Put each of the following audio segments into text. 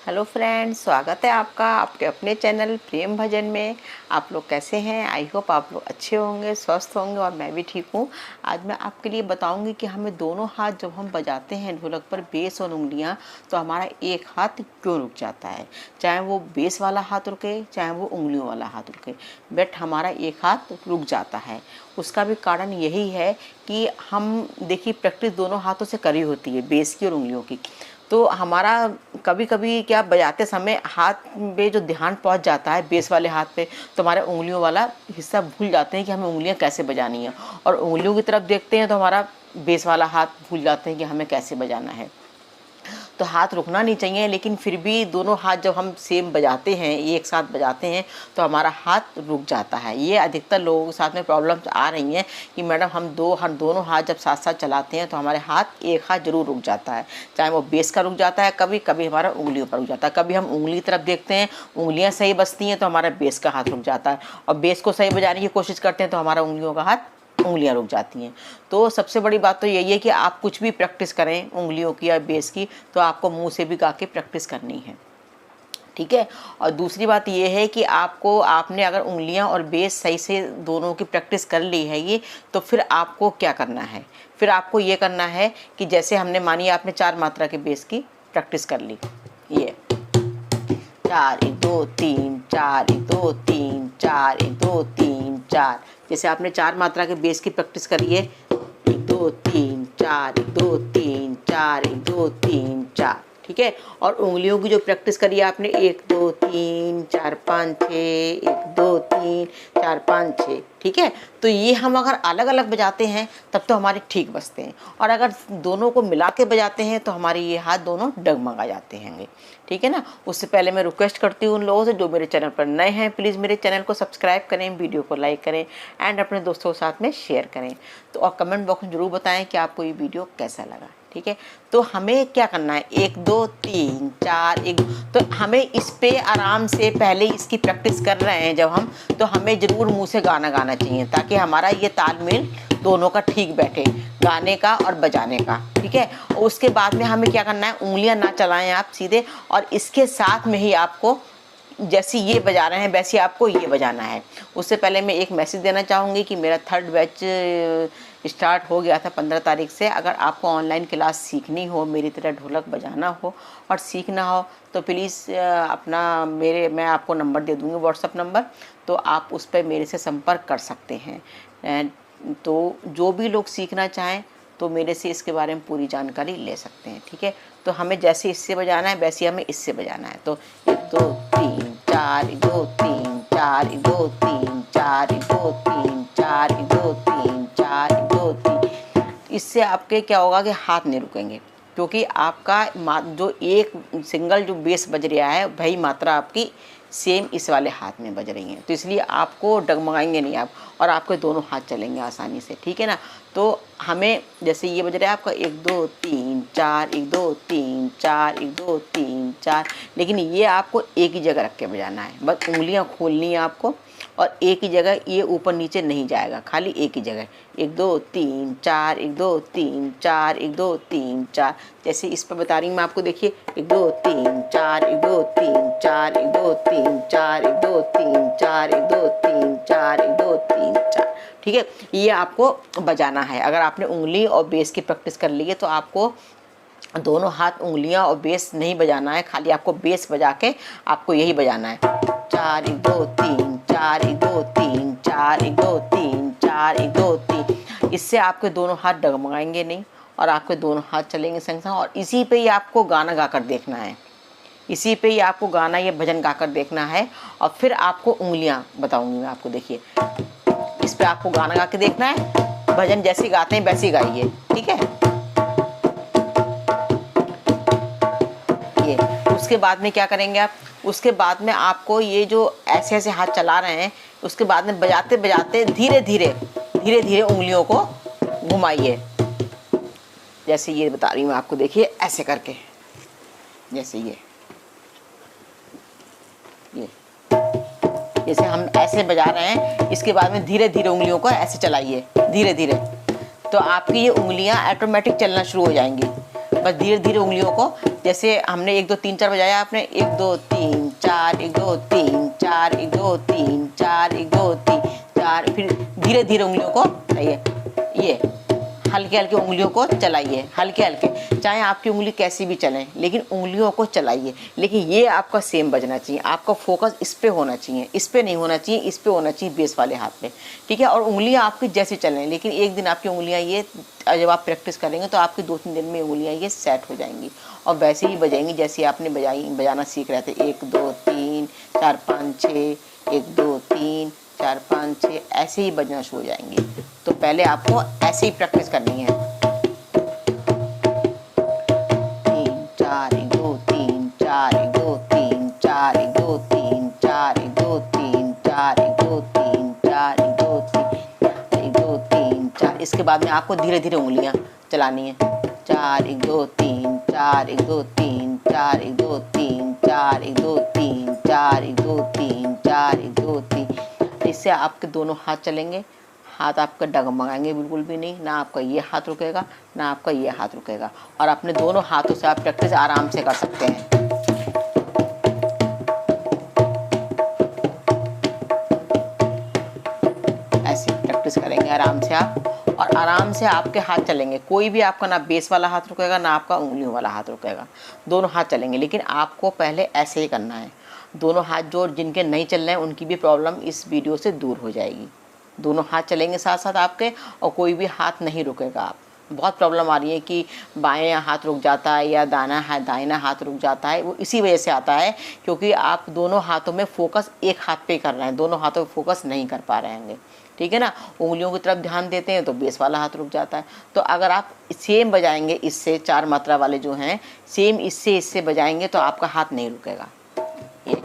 Hello friends, स्वागत है आपका आपके अपने चैनल प्रेम भजन में। आप लोग कैसे हैं? आई होप आप लोग अच्छे होंगे, स्वस्थ होंगे और मैं भी ठीक हूँ। आज मैं आपके लिए बताऊंगी कि हमें दोनों हाथ जब हम बजाते हैं ढोलक पर, बेस और उंगलियां, तो हमारा एक हाथ क्यों रुक जाता है। चाहे वो बेस वाला हाथ रुके, चाहे वो उंगलियों वाला हाथ रुके, बट हमारा एक हाथ रुक जाता है। उसका भी कारण यही है कि हम देखिए प्रैक्टिस दोनों हाथों से करी होती है, बेस की और उंगलियों की। तो हमारा कभी कभी क्या बजाते समय हाथ पे जो ध्यान पहुंच जाता है बेस वाले हाथ पे, तो हमारे उंगलियों वाला हिस्सा भूल जाते हैं कि हमें उंगलियां कैसे बजानी है, और उंगलियों की तरफ देखते हैं तो हमारा बेस वाला हाथ भूल जाते हैं कि हमें कैसे बजाना है। तो हाथ रुकना नहीं चाहिए, लेकिन फिर भी दोनों हाथ जब हम सेम बजाते हैं, एक साथ बजाते हैं, तो हमारा हाथ रुक जाता है। ये अधिकतर लोगों के साथ में प्रॉब्लम्स आ रही हैं कि मैडम हम दोनों हाथ जब साथ साथ चलाते हैं तो हमारे हाथ एक हाथ जरूर रुक जाता है। चाहे वो बेस का रुक जाता है, कभी कभी हमारा उंगलियों पर रुक जाता है। कभी हम उंगली की तरफ देखते हैं, उंगलियां सही बजती हैं तो हमारा बेस का हाथ रुक जाता है, और बेस को सही बजाने की कोशिश करते हैं तो हमारा उंगलियों का हाथ उंगलियां रुक जाती हैं। तो सबसे बड़ी बात तो यही है कि आप कुछ भी प्रैक्टिस करें उंगलियों की या बेस की, तो आपको मुंह से भी गा के प्रैक्टिस करनी है, ठीक है। और दूसरी बात ये है कि आपने अगर उंगलियां और बेस सही से दोनों की प्रैक्टिस कर ली है ये, तो फिर आपको क्या करना है। फिर आपको ये करना है कि जैसे हमने मानिए आपने 4 मात्रा के बेस की प्रैक्टिस कर ली, ये 4 1 2 3 4 1 2 3 4 1 2 3 4, जैसे आपने 4 मात्रा के बेस की प्रैक्टिस करी है, 1 2 3 4 1 2 3 4 1 2 3 4, ठीक है। और उंगलियों की जो प्रैक्टिस करी है आपने 1 2 3 4 5 6 1 2 3 4 5 6, ठीक है। तो ये हम अगर अलग अलग बजाते हैं तब तो हमारे ठीक बजते हैं, और अगर दोनों को मिला के बजाते हैं तो हमारे ये हाथ दोनों डगमगा जाते हैं, ठीक है ना। उससे पहले मैं रिक्वेस्ट करती हूँ उन लोगों से जो मेरे चैनल पर नए हैं, प्लीज़ मेरे चैनल को सब्सक्राइब करें, वीडियो को लाइक करें एंड अपने दोस्तों के साथ में शेयर करें। तो और कमेंट बॉक्स में ज़रूर बताएं कि आपको ये वीडियो कैसा लगा, ठीक है। तो हमें क्या करना है, 1 2 3 4 1, तो हमें इस पे आराम से पहले इसकी प्रैक्टिस कर रहे हैं जब हम, तो हमें ज़रूर मुंह से गाना गाना चाहिए ताकि हमारा ये तालमेल दोनों का ठीक बैठे, गाने का और बजाने का, ठीक है। और उसके बाद में हमें क्या करना है, उंगलियां ना चलाएं आप सीधे, और इसके साथ में ही आपको जैसे ये बजा रहे हैं वैसे आपको ये बजाना है। उससे पहले मैं एक मैसेज देना चाहूँगी कि मेरा 3rd बैच स्टार्ट हो गया था 15 तारीख से। अगर आपको ऑनलाइन क्लास सीखनी हो, मेरी तरह ढोलक बजाना हो और सीखना हो, तो प्लीज़ मैं आपको नंबर दे दूँगी, व्हाट्सअप नंबर, तो आप उस पर मेरे से संपर्क कर सकते हैं। तो जो भी लोग सीखना चाहें तो मेरे से इसके बारे में पूरी जानकारी ले सकते हैं, ठीक है। तो हमें जैसे इससे बजाना है वैसे हमें इससे बजाना है। तो 1 2 3 4 1 2 3 4 1 2 3 4 1 2 3 4 1 2 3 4 1 2 3, इससे आपके क्या होगा कि हाथ नहीं रुकेंगे, क्योंकि आपका जो एक सिंगल जो बेस बज रहा है वही मात्रा आपकी सेम इस वाले हाथ में बज रही हैं, तो इसलिए आपको डगमगाएंगे नहीं आप, और आपके दोनों हाथ चलेंगे आसानी से, ठीक है ना। तो हमें जैसे ये बज रहा है आपका 1 2 3 4 1 2 3 4 1 2 3 4, लेकिन ये आपको एक ही जगह रख के बजाना है, बस उंगलियां खोलनी है आपको, और एक ही जगह, ये ऊपर नीचे नहीं जाएगा, खाली एक ही जगह 1 2 3 4 1 2 3 4 1 2 3 4, जैसे इस पर बता रही हूँ मैं आपको, देखिए 1 2 3 4 1 2 3 4 1 2 3 4 1 2 3 4 1 2 3 4 1 2 3 4, ठीक है। ये आपको बजाना है। अगर आपने उंगली और बेस की प्रैक्टिस कर ली है तो आपको दोनों हाथ उंगलियां और बेस नहीं बजाना है, खाली आपको बेस बजा के आपको यही बजाना है, 4 1 2 3 4 1 2 3 4 1 2 3 4 1 2 3। इससे आपके दोनों हाथ डगमगाएंगे नहीं और आपके दोनों हाथ चलेंगे संग संग, और इसी पे ही आपको गाना गाकर देखना है, इसी पे ही आपको गाना ये भजन गाकर देखना है। और फिर आपको उंगलियां बताऊंगी मैं आपको, देखिए इस पे आपको गाना गा के देखना है, भजन जैसे गाते हैं वैसे गाइए, ठीक है। ये उसके बाद में क्या करेंगे आप, उसके बाद में आपको ये जो ऐसे ऐसे हाथ चला रहे हैं, उसके बाद में बजाते बजाते धीरे धीरे उंगलियों को घुमाइए, जैसे ये बता रही हूँ आपको, देखिए ऐसे करके, जैसे ये जैसे हम ऐसे बजा रहे हैं, इसके बाद में धीरे धीरे उंगलियों को ऐसे चलाइए, धीरे धीरे, तो आपकी ये उंगलियां ऑटोमेटिक चलना शुरू हो जाएंगी। बस धीरे धीरे उंगलियों को जैसे हमने 1 2 3 4 बजाया, आपने 1 2 3 4 1 2 3 4 1 2 3 4 1 2 3 4, फिर धीरे धीरे उंगलियों को ये हल्के हल्के उंगलियों को चलाइए, हल्के हल्के, चाहे आपकी उंगली कैसी भी चले लेकिन उंगलियों को चलाइए। लेकिन ये आपका सेम बजना चाहिए, आपका फोकस इस पे होना चाहिए, इस पे नहीं होना चाहिए, इस पे होना चाहिए, बेस वाले हाथ पे, ठीक है। और उंगलियां आपकी जैसी चलें, लेकिन एक दिन आपकी उंगलियां ये, जब आप प्रैक्टिस करेंगे तो आपकी 2-3 दिन में उंगलियां ये सेट हो जाएंगी और वैसे ही बजाएंगी जैसे आपने बजाना सीख रहे थे। 1 2 3 4 5 6, 1 2 3 4 5 6, ऐसे ही बजना शुरू हो जाएंगी। तो पहले आपको ऐसे ही प्रैक्टिस करनी है। 3 4 1 2 3 4 1 2 3 4 1 2 3 4 1 2 3 4 1 2 3 4 1 2 3 1 2 3 4। इसके बाद में आपको धीरे धीरे उंगलियां चलानी है। 4 1 2 3 4 1 2 3 4 1 2 3 4 1 2 3 4 1 2 3 4 1 2 3। इससे आपके दोनों हाथ चलेंगे, हाथ आपका डगमगाएंगे बिल्कुल भी नहीं, ना आपका ये हाथ रुकेगा ना आपका ये हाथ रुकेगा। और अपने दोनों हाथों से आप प्रैक्टिस आराम से कर सकते हैं। ऐसे प्रैक्टिस करेंगे आराम से आप, और आराम से आपके हाथ चलेंगे। कोई भी आपका ना बेस वाला हाथ रुकेगा ना आपका उंगलियों वाला हाथ रुकेगा, दोनों हाथ चलेंगे। लेकिन आपको पहले ऐसे ही करना है। दोनों हाथ जो जिनके नहीं चल रहे हैं उनकी भी प्रॉब्लम इस वीडियो से दूर हो जाएगी। दोनों हाथ चलेंगे साथ साथ आपके, और कोई भी हाथ नहीं रुकेगा। आप बहुत प्रॉब्लम आ रही है कि बाएं हाथ रुक जाता है या दाहिना हाथ रुक जाता है, वो इसी वजह से आता है क्योंकि आप दोनों हाथों में फोकस एक हाथ पे कर रहे हैं, दोनों हाथों में फोकस नहीं कर पा रहे हैं, ठीक है ना। उंगलियों की तरफ ध्यान देते हैं तो बेस वाला हाथ रुक जाता है। तो अगर आप सेम बजाएंगे, इससे 4 मात्रा वाले जो हैं सेम इससे बजाएंगे तो आपका हाथ नहीं रुकेगा। ये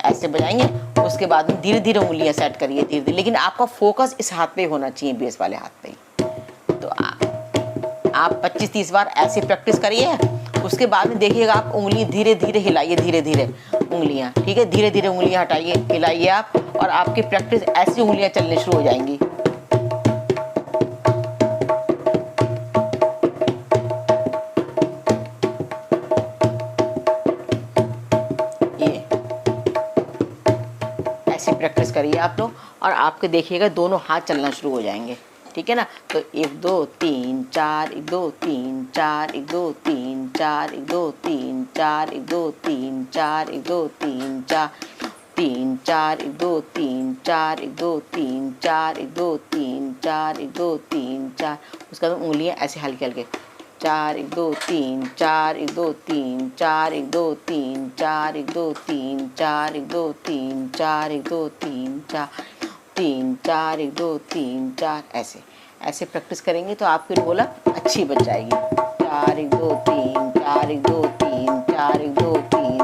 ऐसे बजाएंगे, उसके बाद में धीरे धीरे उंगलियां सेट करिए, धीरे धीरे, लेकिन आपका फोकस इस हाथ पे होना चाहिए, बेस वाले हाथ पे ही। तो आप 25-30 बार ऐसे प्रैक्टिस करिए। उसके बाद में देखिएगा आप उंगली धीरे धीरे हिलाइए, धीरे धीरे उंगलियां, ठीक है, धीरे धीरे उंगलियां हटाइए, हिलाइए आप, और आपकी प्रैक्टिस ऐसी उंगलियां चलनी शुरू हो जाएंगी। ऐसी प्रैक्टिस करिए आप लोग, और आपके देखिएगा दोनों हाथ चलना शुरू हो जाएंगे, ठीक है ना। तो 1 2 3 4 1 2 3 4 1 2 3 4 1 2 3 4 1 2 3 4 1 2 3 4 3 4 1 2 3 4 1 2 3 4 1 2 3 4 1 2 3 4। उसके बाद उंगलियां ऐसे हल्के हल्के, 4 1 2 3 4 1 2 3 4 1 2 3 4 1 2 3 4 1 2 3 4 1 2 3 4 3 4 1 2 3 4। ऐसे ऐसे प्रैक्टिस करेंगे तो आपकी ढोलक अच्छी बज जाएगी। 4 1 2 3 4 1 2 3 4 1 2 3।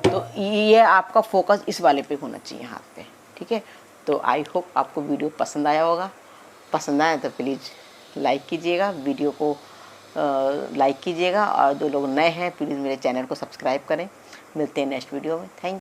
तो ये आपका फोकस इस वाले पे होना चाहिए, हाथ पे, ठीक है। तो आई होप आपको वीडियो पसंद आया होगा। पसंद आया तो प्लीज़ लाइक कीजिएगा, वीडियो को लाइक कीजिएगा, और जो लोग नए हैं प्लीज़ मेरे चैनल को सब्सक्राइब करें। मिलते हैं नेक्स्ट वीडियो में। थैंक